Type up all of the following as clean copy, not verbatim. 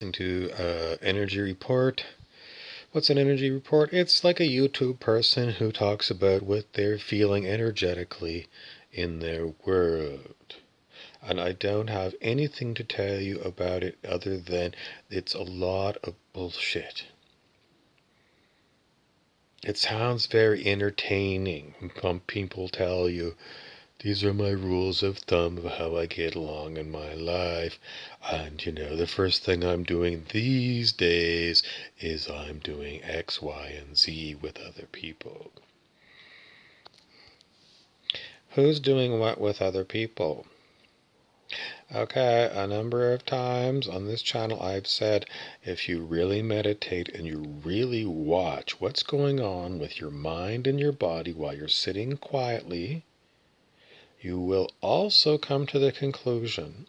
To Energy Report. What's an energy report? It's like a YouTube person who talks about what they're feeling energetically in their world. And I don't have anything to tell you about it other than it's a lot of bullshit. It sounds very entertaining when people tell you, these are my rules of thumb of how I get along in my life. And, the first thing I'm doing these days is I'm doing X, Y, and Z with other people. Who's doing what with other people? Okay, a number of times on this channel I've said if you really meditate and you really watch what's going on with your mind and your body while you're sitting quietly, you will also come to the conclusion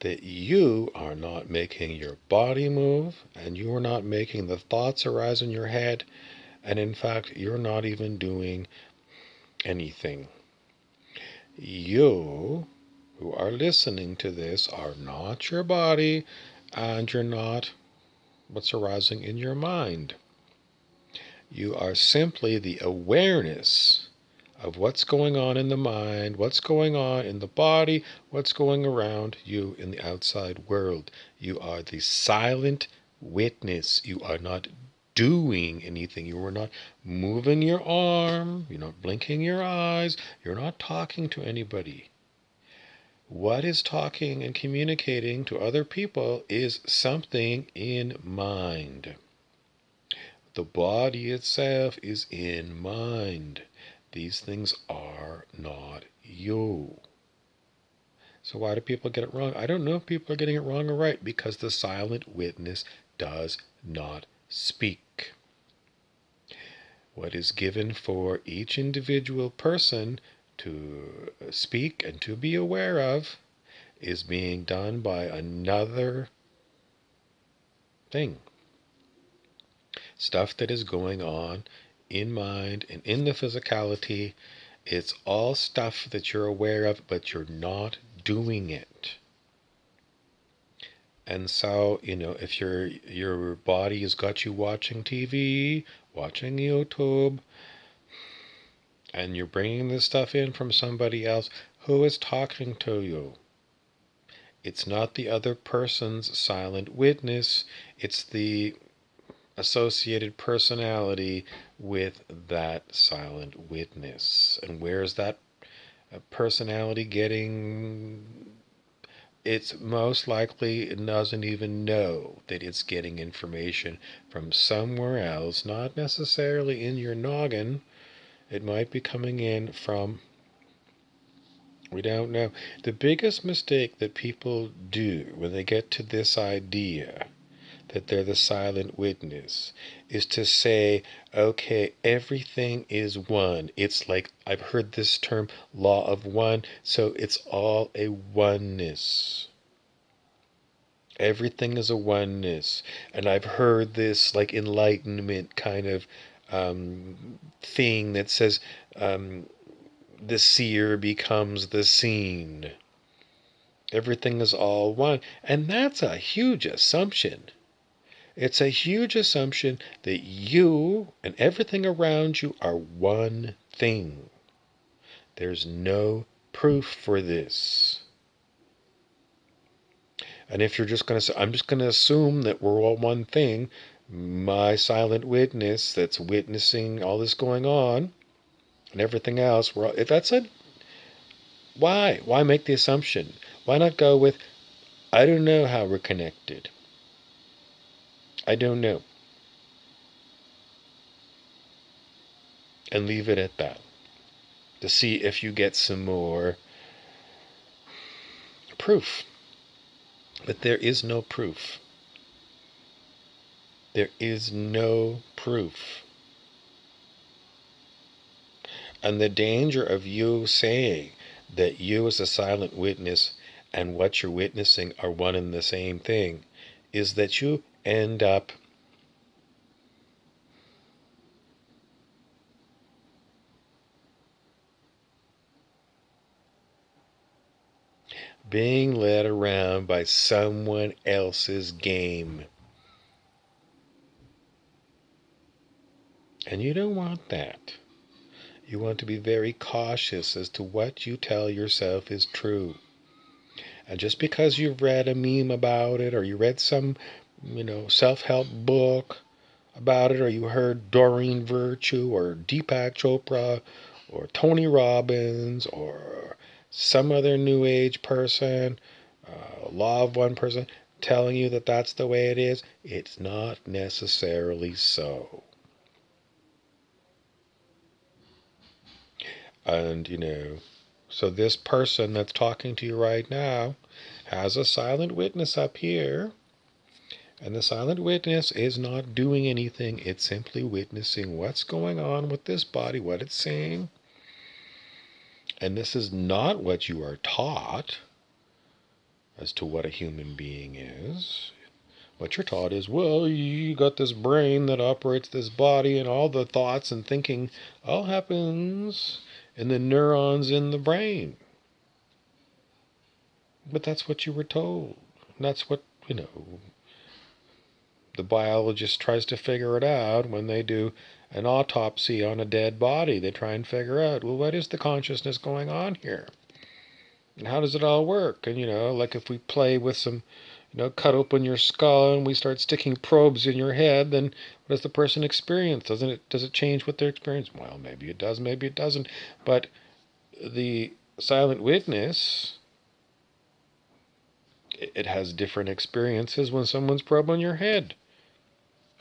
that you are not making your body move and you are not making the thoughts arise in your head. And in fact, you're not even doing anything. You who are listening to this are not your body and you're not what's arising in your mind. You are simply the awareness of what's going on in the mind, what's going on in the body, what's going around you in the outside world. You are the silent witness. You are not doing anything. You are not moving your arm. You're not blinking your eyes. You're not talking to anybody. What is talking and communicating to other people is something in mind. The body itself is in mind. These things are not you. So why do people get it wrong? I don't know if people are getting it wrong or right, because the silent witness does not speak. What is given for each individual person to speak and to be aware of is being done by another thing. Stuff that is going on in mind and in the physicality. It's all stuff that you're aware of, but you're not doing it. And so, if your body has got you watching TV, watching YouTube, and you're bringing this stuff in from somebody else, who is talking to you? It's not the other person's silent witness. It's the associated personality with that silent witness. And where's that personality getting? It's most likely it doesn't even know that it's getting information from somewhere else, not necessarily in your noggin. It might be coming in from, we don't know. The biggest mistake that people do when they get to this idea that they're the silent witness is to say, okay, everything is one. It's like, I've heard this term, law of one, so it's all a oneness. Everything is a oneness. And I've heard this like enlightenment kind of thing that says the seer becomes the seen. Everything is all one. And that's a huge assumption. It's a huge assumption that you and everything around you are one thing. There's no proof for this. And if you're just going to say, I'm just going to assume that we're all one thing, my silent witness that's witnessing all this going on and everything else, if that's a, why? Why make the assumption? Why not go with, I don't know how we're connected. I don't know. And leave it at that. To see if you get some more proof. But there is no proof. There is no proof. And the danger of you saying that you as a silent witness and what you're witnessing are one and the same thing is that you end up being led around by someone else's game. And you don't want that. You want to be very cautious as to what you tell yourself is true. And just because you've read a meme about it, or you read some, self-help book about it, or you heard Doreen Virtue or Deepak Chopra or Tony Robbins or some other new age person, law of one person, telling you that that's the way it is, it's not necessarily so. And, so this person that's talking to you right now has a silent witness up here. And the silent witness is not doing anything. It's simply witnessing what's going on with this body, what it's saying. And this is not what you are taught as to what a human being is. What you're taught is, well, you got this brain that operates this body, and all the thoughts and thinking all happens in the neurons in the brain. But that's what you were told. That's what, the biologist tries to figure it out when they do an autopsy on a dead body. They try and figure out, well, what is the consciousness going on here? And how does it all work? And, like if we play with some, cut open your skull and we start sticking probes in your head, then what does the person experience? Does it change what they're experiencing? Well, maybe it does, maybe it doesn't. But the silent witness, it has different experiences when someone's probing your head.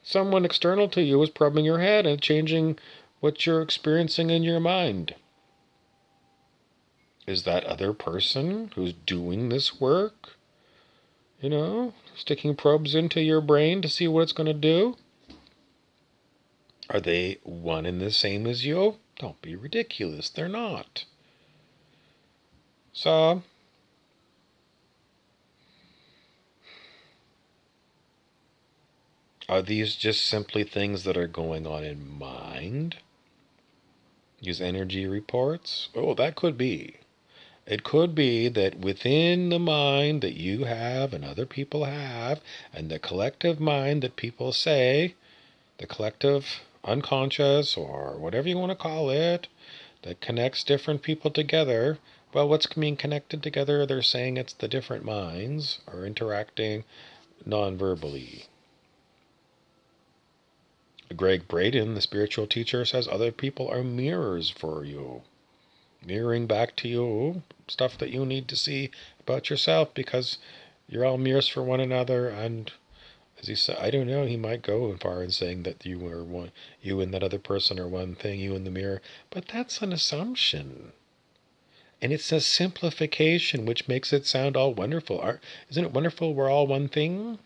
Someone external to you is probing your head and changing what you're experiencing in your mind. Is that other person who's doing this work, sticking probes into your brain to see what it's going to do? Are they one and the same as you? Don't be ridiculous. They're not. So, are these just simply things that are going on in mind? Use energy reports? Oh, that could be. It could be that within the mind that you have and other people have, and the collective mind that people say, the collective unconscious, or whatever you want to call it, that connects different people together. Well, what's being connected together? They're saying it's the different minds are interacting non-verbally. Greg Braden, the spiritual teacher, says other people are mirrors for you, mirroring back to you stuff that you need to see about yourself, because you're all mirrors for one another. And as he said, I don't know, he might go as far in saying that you are one, you and that other person are one thing, you in the mirror, but that's an assumption. And it's a simplification which makes it sound all wonderful. Isn't it wonderful we're all one thing?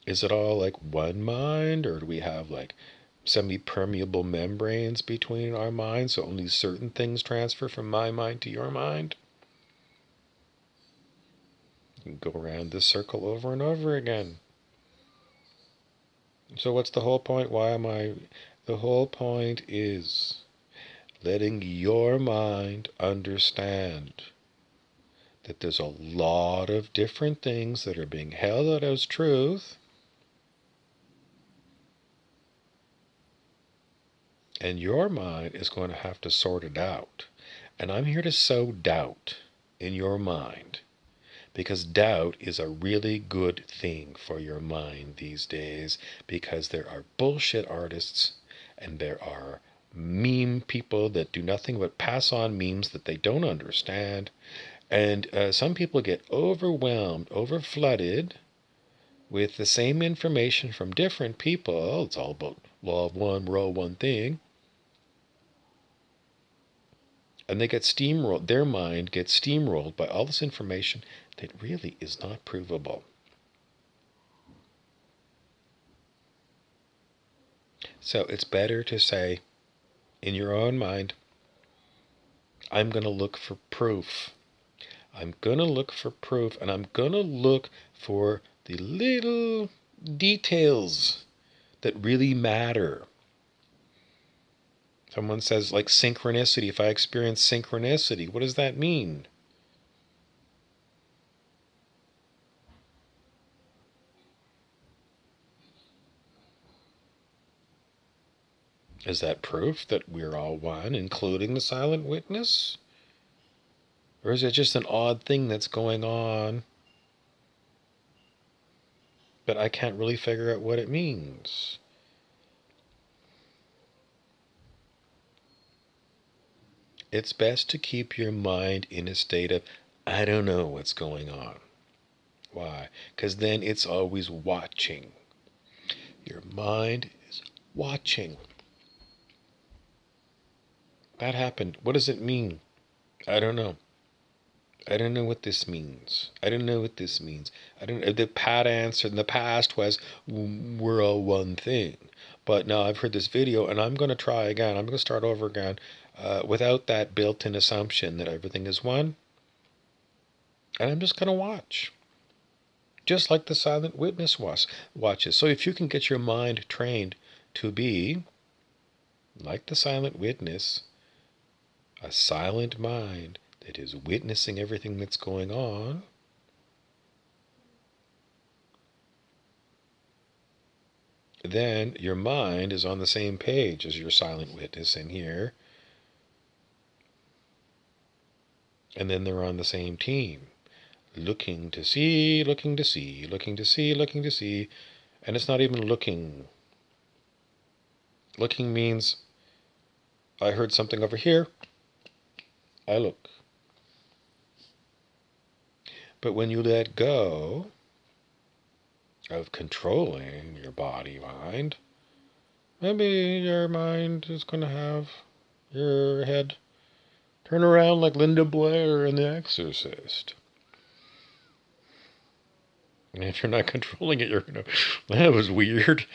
Is it all like one mind, or do we have like semi-permeable membranes between our minds, so only certain things transfer from my mind to your mind? You can go around this circle over and over again. So what's the whole point? The whole point is letting your mind understand that there's a lot of different things that are being held out as truth, and your mind is going to have to sort it out. And I'm here to sow doubt in your mind, because doubt is a really good thing for your mind these days, because there are bullshit artists and there are meme people that do nothing but pass on memes that they don't understand. And some people get overwhelmed, overflooded with the same information from different people. It's all about law of one, we're all one thing. And they get steamrolled, their mind gets steamrolled by all this information that really is not provable. So it's better to say, in your own mind, I'm going to look for proof. I'm going to look for proof, and I'm going to look for the little details that really matter. Someone says, like synchronicity. If I experience synchronicity, what does that mean? Is that proof that we're all one, including the silent witness? Or is it just an odd thing that's going on, but I can't really figure out what it means? It's best to keep your mind in a state of, I don't know what's going on. Why? Because then it's always watching. Your mind is watching. That happened. What does it mean? I don't know. I don't know what this means. I don't know what this means. I don't. The pat answer in the past was, "We're all one thing," but now I've heard this video, and I'm going to try again. I'm going to start over again, without that built-in assumption that everything is one, and I'm just going to watch, just like the silent witness watches. So if you can get your mind trained to be like the silent witness, a silent mind that is witnessing everything that's going on, then your mind is on the same page as your silent witness in here, and then they're on the same team, looking to see, looking to see, looking to see, looking to see, and it's not even looking. Looking means I heard something over here, I look. But when you let go of controlling your body mind, maybe your mind is going to have your head turn around like Linda Blair in The Exorcist. And if you're not controlling it, you're going to, that was weird.